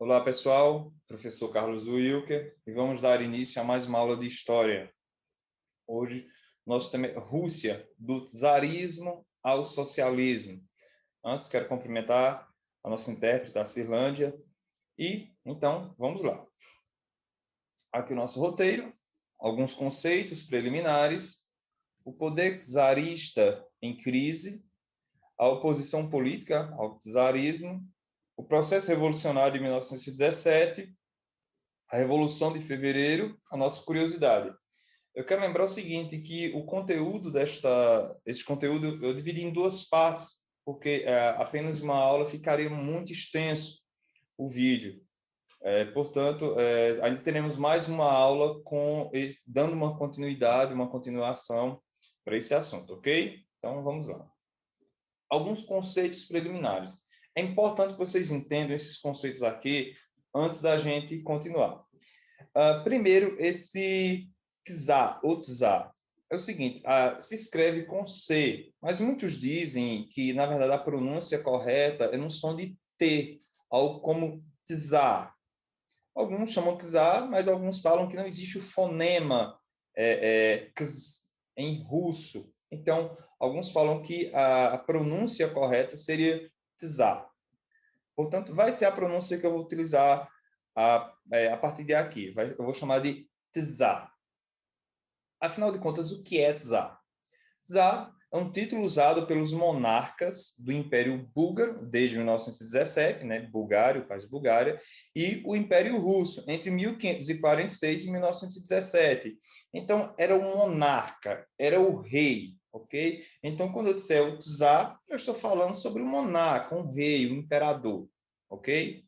Olá, pessoal. Professor Carlos Wilker, e vamos dar início a mais uma aula de História. Hoje, nosso tema é Rússia, do czarismo ao socialismo. Antes, quero cumprimentar a nossa intérprete, a Cirlândia. E, então, vamos lá. Aqui o nosso roteiro, alguns conceitos preliminares, o poder czarista em crise, a oposição política ao czarismo, o processo revolucionário de 1917, a Revolução de Fevereiro, a nossa curiosidade. Eu quero lembrar o seguinte, que o conteúdo esse conteúdo eu dividi em duas partes, porque apenas uma aula ficaria muito extenso o vídeo. Portanto, ainda teremos mais uma aula dando uma continuidade, uma continuação para esse assunto, ok? Então, vamos lá. Alguns conceitos preliminares. É importante que vocês entendam esses conceitos aqui antes da gente continuar. Primeiro, esse czar, ou czar, é o seguinte, se escreve com C, mas muitos dizem que, na verdade, a pronúncia correta é no som de T, algo como czar. Alguns chamam czar, mas alguns falam que não existe o fonema kz em russo. Então, alguns falam que a pronúncia correta seria czar. Portanto, vai ser a pronúncia que eu vou utilizar a partir de aqui. Eu vou chamar de czar. Afinal de contas, o que é czar? Czar é um título usado pelos monarcas do Império Búlgaro, desde 1917, né, Bulgária, o país Bulgária, e o Império Russo, entre 1546 e 1917. Então, era o monarca, era o rei, ok? Então, quando eu disser o czar, eu estou falando sobre o monarca, um rei, um imperador, ok?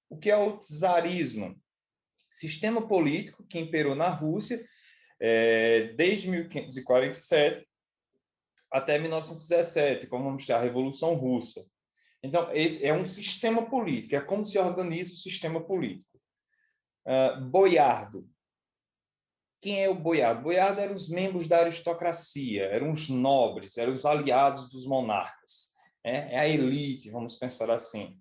O que é o czarismo? Sistema político que imperou na Rússia desde 1547 até 1917, como vamos dizer, a Revolução Russa. Então, esse é um sistema político, é como se organiza o sistema político. Boiardo. Quem é o boiardo? Boiardo eram os membros da aristocracia, eram os nobres, eram os aliados dos monarcas. É a elite, vamos pensar assim.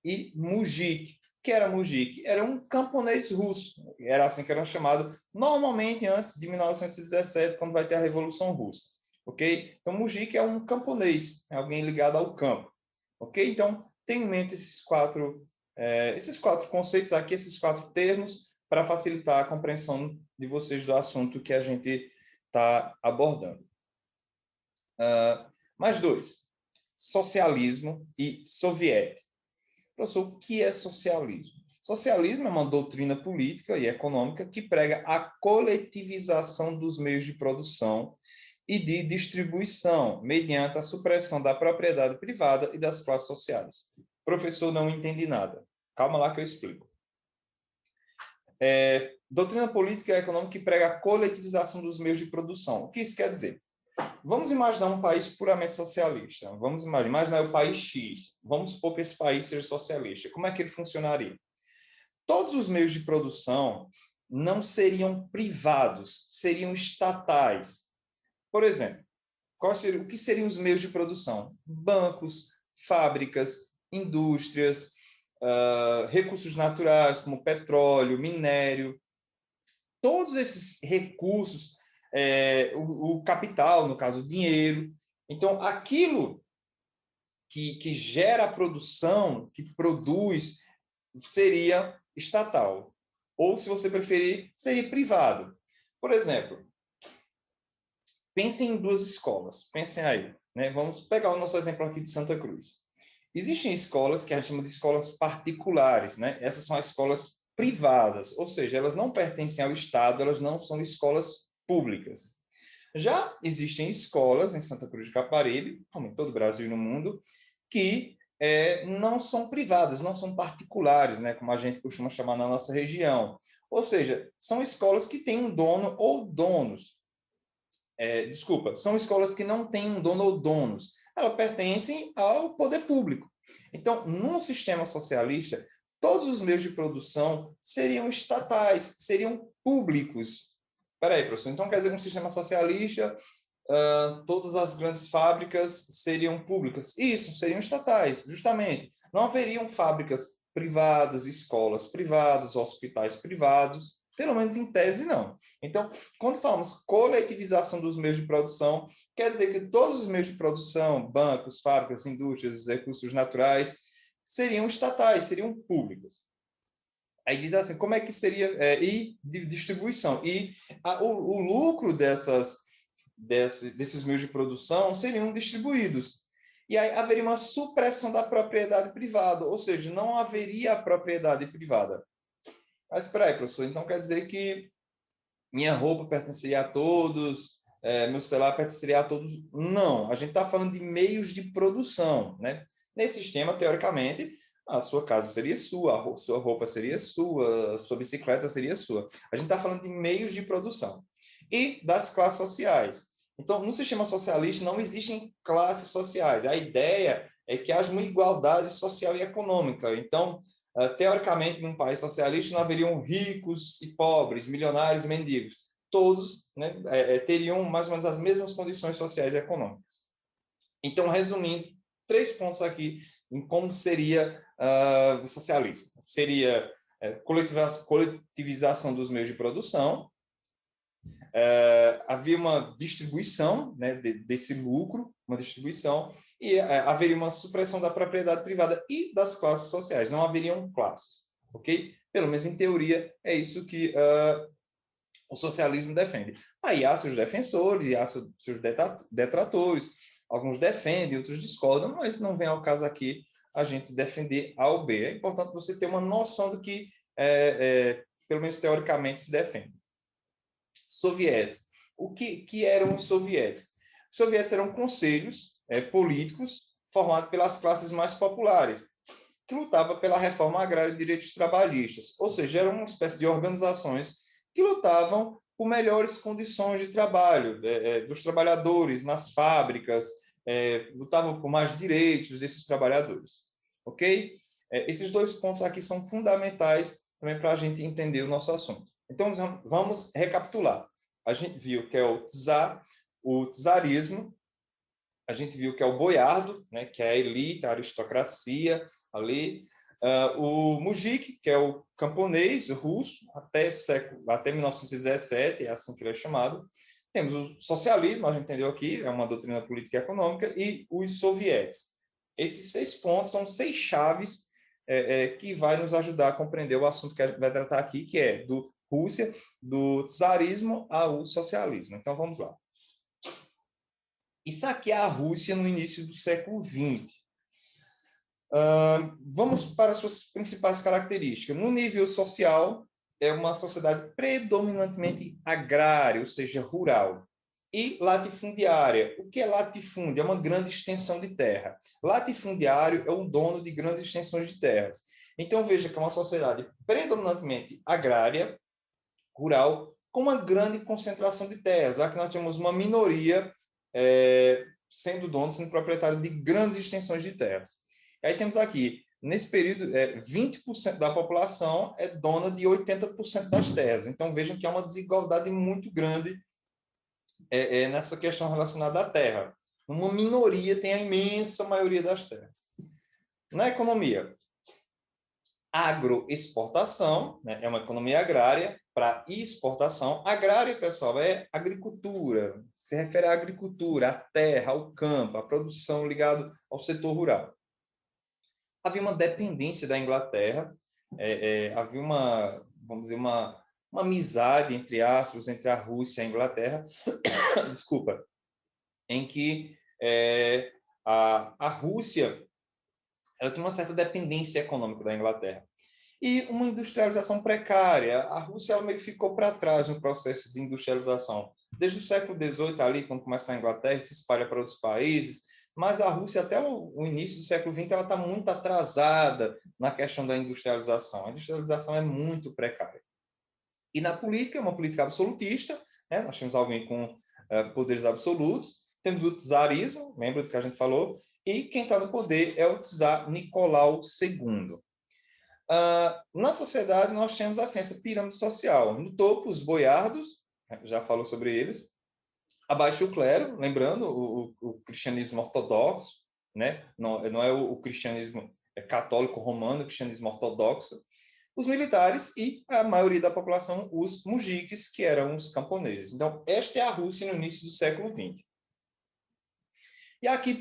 E mujik. O que era mujik? Era um camponês russo. Era assim que eram chamados, normalmente antes de 1917, quando vai ter a Revolução Russa. Ok? Então, mujik é um camponês, é alguém ligado ao campo. Ok? Então, tenha em mente esses quatro conceitos aqui, esses quatro termos, para facilitar a compreensão de vocês do assunto que a gente está abordando. Mais dois. Socialismo e soviético. Professor, o que é socialismo? Socialismo é uma doutrina política e econômica que prega a coletivização dos meios de produção e de distribuição, mediante a supressão da propriedade privada e das classes sociais. Professor, não entendi nada. Calma lá que eu explico. Doutrina política e econômica que prega a coletivização dos meios de produção. O que isso quer dizer? Vamos imaginar um país puramente socialista. Vamos imaginar o país X. Vamos supor que esse país seja socialista. Como é que ele funcionaria? Todos os meios de produção não seriam privados, seriam estatais. Por exemplo, o que seriam os meios de produção? Bancos, fábricas, indústrias, recursos naturais, como petróleo, minério. Todos esses recursos, o capital, no caso, o dinheiro. Então, aquilo que gera a produção, que produz, seria estatal. Ou, se você preferir, seria privado. Por exemplo, pensem em duas escolas. Pensem aí. Né? Vamos pegar o nosso exemplo aqui de Santa Cruz. Existem escolas que a gente chama de escolas particulares. Né? Essas são as escolas privadas, ou seja, elas não pertencem ao Estado, elas não são escolas públicas. Já existem escolas em Santa Cruz de Caparibe, como em todo o Brasil e no mundo, que não são privadas, não são particulares, né, como a gente costuma chamar na nossa região. Ou seja, são escolas que têm um dono ou donos. São escolas que não têm um dono ou donos. Elas pertencem ao poder público. Então, num sistema socialista, todos os meios de produção seriam estatais, seriam públicos. Espera aí, professor. Então, quer dizer que um sistema socialista, todas as grandes fábricas seriam públicas? Isso, seriam estatais, justamente. Não haveriam fábricas privadas, escolas privadas, hospitais privados, pelo menos em tese, não. Então, quando falamos coletivização dos meios de produção, quer dizer que todos os meios de produção, bancos, fábricas, indústrias, recursos naturais, seriam estatais, seriam públicos. Aí diz assim, como é que seria, e de distribuição. E o lucro desses meios de produção seriam distribuídos. E aí haveria uma supressão da propriedade privada, ou seja, não haveria a propriedade privada. Mas espera aí, professor, então quer dizer que minha roupa pertenceria a todos, meu celular pertenceria a todos? Não, a gente está falando de meios de produção, né? Nesse sistema, teoricamente, a sua casa seria sua, a sua roupa seria sua, a sua bicicleta seria sua. A gente está falando de meios de produção. E das classes sociais. Então, no sistema socialista não existem classes sociais. A ideia é que haja uma igualdade social e econômica. Então, teoricamente, num país socialista não haveriam ricos e pobres, milionários e mendigos. Todos, né, teriam mais ou menos as mesmas condições sociais e econômicas. Então, resumindo, 3 pontos aqui em como seria o socialismo. Seria coletivização dos meios de produção, havia uma distribuição, né, desse lucro, uma distribuição, e haveria uma supressão da propriedade privada e das classes sociais, não haveriam classes, ok? Pelo menos em teoria, é isso que o socialismo defende. Aí há seus defensores e há seus detratores, alguns defendem, outros discordam, mas não vem ao caso aqui a gente defender A ou B. É importante você ter uma noção do que, pelo menos teoricamente, se defende. Sovietes. O que eram os sovietes? Os sovietes eram conselhos políticos formados pelas classes mais populares, que lutavam pela reforma agrária e direitos trabalhistas, ou seja, eram uma espécie de organizações que lutavam por melhores condições de trabalho dos trabalhadores nas fábricas, lutavam por mais direitos desses trabalhadores, ok? Esses 2 pontos aqui são fundamentais também para a gente entender o nosso assunto. Então, vamos recapitular. A gente viu que é o czarismo, a gente viu que é o boiardo, né, que é a elite, a aristocracia ali, o mujik, que é o camponês russo, até 1917, é assim que ele é chamado. Temos o socialismo, a gente entendeu aqui, é uma doutrina política e econômica, e os sovietes. Esses 6 pontos são 6 chaves que vai nos ajudar a compreender o assunto que a gente vai tratar aqui, que é do Rússia, do czarismo ao socialismo. Então, vamos lá. Isso aqui é a Rússia no início do século XX. Vamos para as suas principais características. No nível social, é uma sociedade predominantemente agrária, ou seja, rural. E latifundiária. O que é latifúndio? É uma grande extensão de terra. Latifundiário é o dono de grandes extensões de terras. Então, veja que é uma sociedade predominantemente agrária, rural, com uma grande concentração de terras. Aqui nós temos uma minoria sendo dono, sendo proprietário de grandes extensões de terras. E aí temos aqui, nesse período, 20% da população é dona de 80% das terras. Então, vejam que há uma desigualdade muito grande nessa questão relacionada à terra. Uma minoria tem a imensa maioria das terras. Na economia, agroexportação, né, é uma economia agrária para exportação. Agrária, pessoal, é agricultura, se refere à agricultura, à terra, ao campo, à produção ligada ao setor rural. Havia uma dependência da Inglaterra, havia vamos dizer, uma amizade, entre aspas, entre a Rússia e a Inglaterra, desculpa, em que a Rússia ela tem uma certa dependência econômica da Inglaterra. E uma industrialização precária. A Rússia ela meio que ficou para trás no processo de industrialização. Desde o século XVIII, ali, quando começa a Inglaterra, se espalha para outros países, mas a Rússia, até o início do século XX, ela está muito atrasada na questão da industrialização. A industrialização é muito precária. E na política, é uma política absolutista, né? Nós temos alguém com poderes absolutos, temos o czarismo, lembra do que a gente falou, e quem está no poder é o czar Nicolau II. Na sociedade, nós temos assim, essa pirâmide social. No topo, os boiardos, já falou sobre eles. Abaixo, o clero, lembrando, o cristianismo ortodoxo, né? Não é o cristianismo católico romano, cristianismo ortodoxo, os militares e a maioria da população, os mujiques, que eram os camponeses. Então, esta é a Rússia no início do século XX. E aqui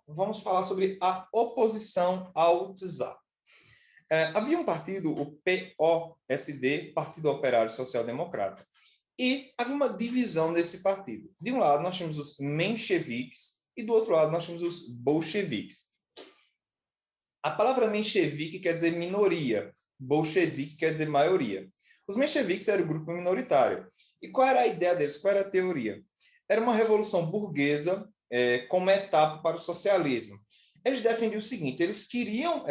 vamos falar sobre a oposição ao czar. Havia um partido, o POSD, Partido Operário Social Democrata, e havia uma divisão nesse partido. De um lado, nós tínhamos os mencheviques, e do outro lado, nós tínhamos os bolcheviques. A palavra menchevique quer dizer minoria, bolchevique quer dizer maioria. Os mencheviques eram o grupo minoritário. E qual era a ideia deles? Qual era a teoria? Era uma revolução burguesa como etapa para o socialismo. Eles defendiam o seguinte: eles queriam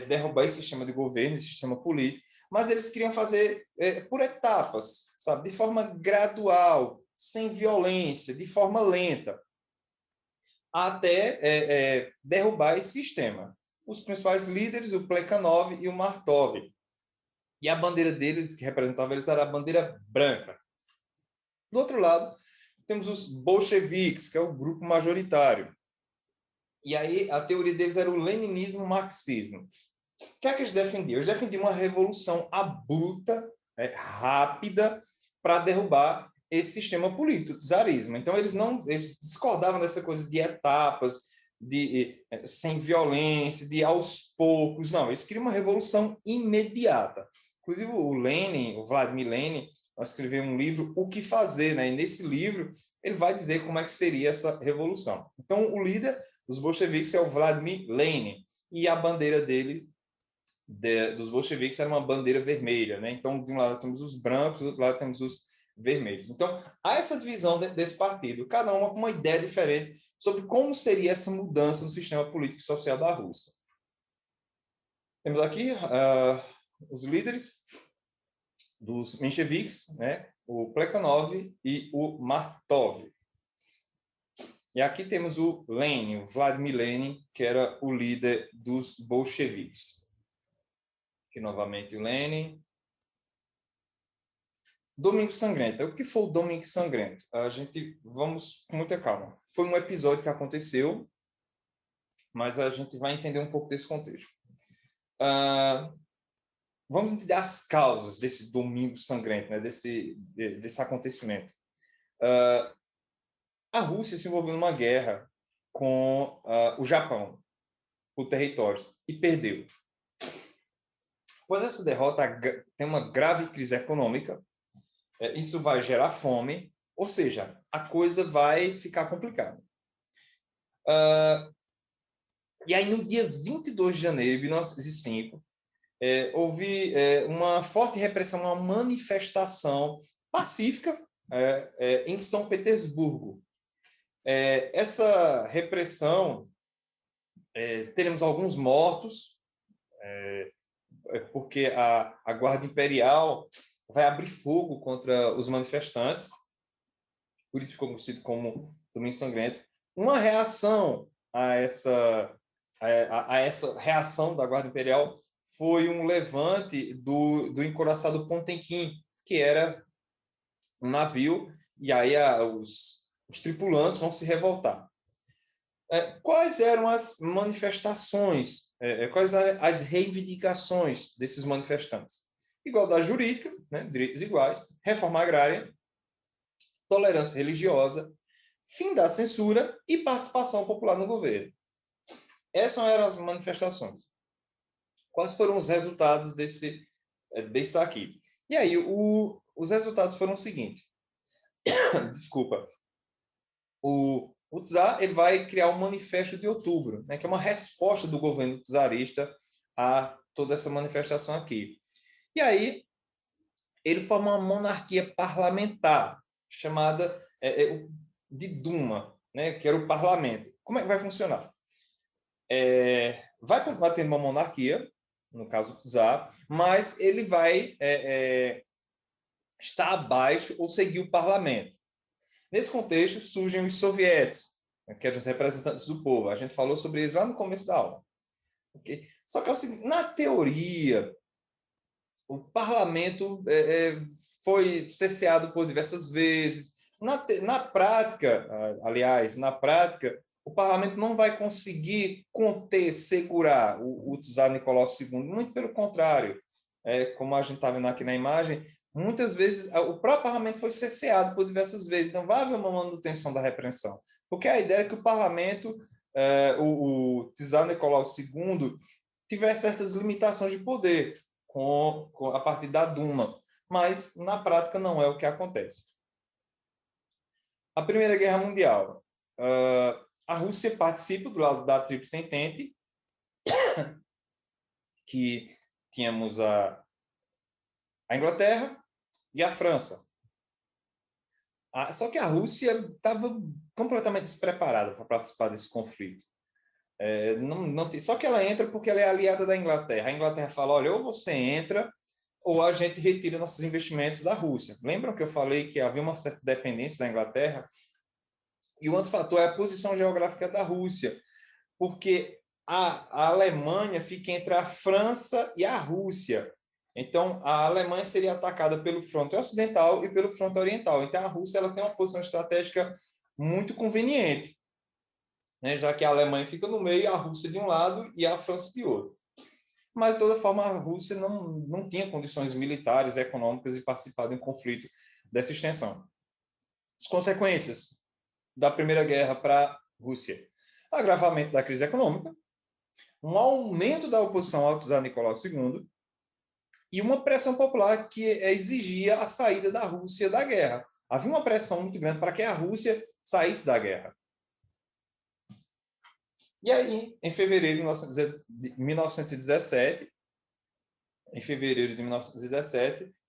derrubar esse sistema de governo, esse sistema político, mas eles queriam fazer por etapas, sabe, de forma gradual, sem violência, de forma lenta, até derrubar esse sistema. Os principais líderes, o Plekhanov e o Martov. E a bandeira deles, que representava eles, era a bandeira branca. Do outro lado, temos os bolcheviques, que é o grupo majoritário. E aí a teoria deles era o leninismo, o marxismo. O que é que eles defendiam? Eles defendiam uma revolução abrupta, rápida, para derrubar esse sistema político, o czarismo. Então, eles discordavam dessa coisa de etapas, sem violência, de aos poucos. Não, eles queriam uma revolução imediata. Inclusive, o Vladimir Lenin, escreveu um livro, O que Fazer, né? E nesse livro, ele vai dizer como é que seria essa revolução. Então, o líder dos bolcheviques é o Vladimir Lenin, e a bandeira dele, dos bolcheviques, era uma bandeira vermelha, né? Então, de um lado temos os brancos, do outro lado temos os vermelhos. Então, há essa divisão desse partido, cada uma com uma ideia diferente sobre como seria essa mudança no sistema político e social da Rússia. Temos aqui os líderes dos mencheviques, né? O Plekhanov e o Martov. E aqui temos o Lenin, o Vladimir Lenin, que era o líder dos bolcheviques. Aqui novamente o Lenin. Domingo Sangrento. O que foi o Domingo Sangrento? Vamos com muita calma. Foi um episódio que aconteceu, mas a gente vai entender um pouco desse contexto. Vamos entender as causas desse Domingo Sangrento, né? desse acontecimento. A Rússia se envolveu numa guerra com o Japão, por territórios, e perdeu. Após essa derrota, tem uma grave crise econômica, isso vai gerar fome, ou seja, a coisa vai ficar complicada. E aí, no dia 22 de janeiro de 1905, houve uma forte repressão, uma manifestação pacífica em São Petersburgo. Essa repressão, teremos alguns mortos, porque a Guarda Imperial vai abrir fogo contra os manifestantes, por isso ficou conhecido como Domingo Sangrento. Uma reação a essa reação da Guarda Imperial foi um levante do encouraçado Potemkin, que era um navio, e aí os tripulantes vão se revoltar. Quais eram as manifestações, quais eram as reivindicações desses manifestantes? Igualdade jurídica, né, direitos iguais, reforma agrária, tolerância religiosa, fim da censura e participação popular no governo. Essas eram as manifestações. Quais foram os resultados desse aqui? E aí, os resultados foram o seguinte. Desculpa. O czar ele vai criar o Manifesto de Outubro, né, que é uma resposta do governo czarista a toda essa manifestação aqui. E aí, ele forma uma monarquia parlamentar, chamada de Duma, né, que era o parlamento. Como é que vai funcionar? Vai continuar tendo uma monarquia, no caso do czar, mas ele vai estar abaixo ou seguir o parlamento. Nesse contexto, surgem os sovietes, que eram os representantes do povo. A gente falou sobre eles lá no começo da aula. Okay? Só que é o seguinte, na teoria, o parlamento foi cerceado por diversas vezes. Na prática, aliás, o parlamento não vai conseguir conter, segurar o czar Nicolau II, muito pelo contrário. Como a gente está vendo aqui na imagem, muitas vezes o próprio parlamento foi cerceado por diversas vezes, então vai haver uma manutenção da repressão, porque a ideia é que o parlamento, o czar Nicolau II, tiver certas limitações de poder a partir da Duma, mas na prática não é o que acontece. A Primeira Guerra Mundial. A Rússia participa do lado da Tríplice Entente, que tínhamos a Inglaterra e a França. Só que a Rússia estava completamente despreparada para participar desse conflito. Só que ela entra porque ela é aliada da Inglaterra. A Inglaterra fala, olha, ou você entra ou a gente retira nossos investimentos da Rússia. Lembram que eu falei que havia uma certa dependência da Inglaterra? E o outro fator é a posição geográfica da Rússia, porque a Alemanha fica entre a França e a Rússia. Então, a Alemanha seria atacada pelo fronte ocidental e pelo fronte oriental. Então, a Rússia ela tem uma posição estratégica muito conveniente, né? Já que a Alemanha fica no meio, a Rússia de um lado e a França de outro. Mas, de toda forma, a Rússia não tinha condições militares, econômicas de participar de um conflito dessa extensão. As consequências da Primeira Guerra para a Rússia: agravamento da crise econômica, um aumento da oposição ao czar Nicolau II e uma pressão popular que exigia a saída da Rússia da guerra. Havia uma pressão muito grande para que a Rússia saísse da guerra. E aí, em fevereiro de 1917,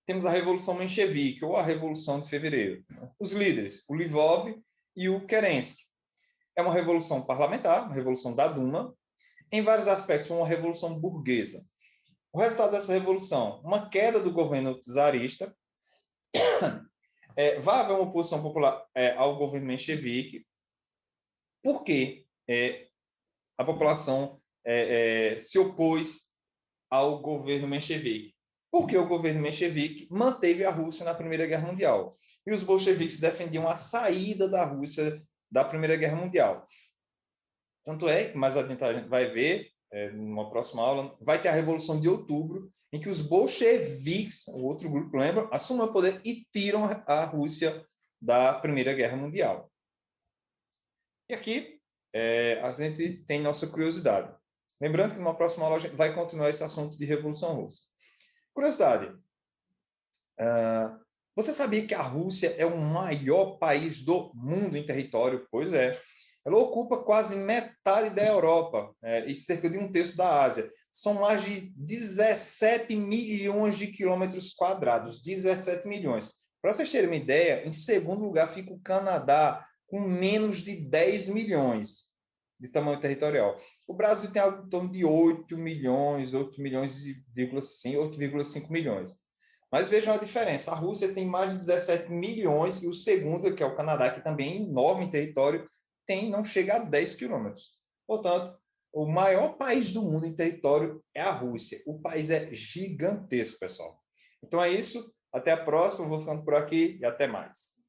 temos a Revolução Menchevique, ou a Revolução de Fevereiro. Os líderes, o Lvov e o Kerensky. É uma revolução parlamentar, uma revolução da Duma, em vários aspectos, uma revolução burguesa. O resultado dessa revolução, uma queda do governo czarista, vai haver uma oposição popular ao governo menchevique, porque a população se opôs ao governo menchevique. Porque o governo menchevique manteve a Rússia na Primeira Guerra Mundial. E os bolcheviques defendiam a saída da Rússia da Primeira Guerra Mundial. Tanto é que mais adiante a gente vai ver, numa próxima aula, vai ter a Revolução de Outubro, em que os bolcheviques, o outro grupo, lembra, assumem o poder e tiram a Rússia da Primeira Guerra Mundial. E aqui a gente tem nossa curiosidade. Lembrando que numa próxima aula a gente vai continuar esse assunto de Revolução Russa. Curiosidade. Você sabia que a Rússia é o maior país do mundo em território? Pois é. Ela ocupa quase metade da Europa e cerca de 1/3 da Ásia. São mais de 17 milhões de quilômetros quadrados. 17 milhões. Para vocês terem uma ideia, em segundo lugar fica o Canadá, com menos de 10 milhões de tamanho territorial. O Brasil tem algo em torno de 8 milhões, 8,5 milhões. Mas vejam a diferença. A Rússia tem mais de 17 milhões e o segundo, que é o Canadá, que também é enorme em território, não chega a 10 quilômetros. Portanto, o maior país do mundo em território é a Rússia. O país é gigantesco, pessoal. Então é isso. Até a próxima. Eu vou ficando por aqui e até mais.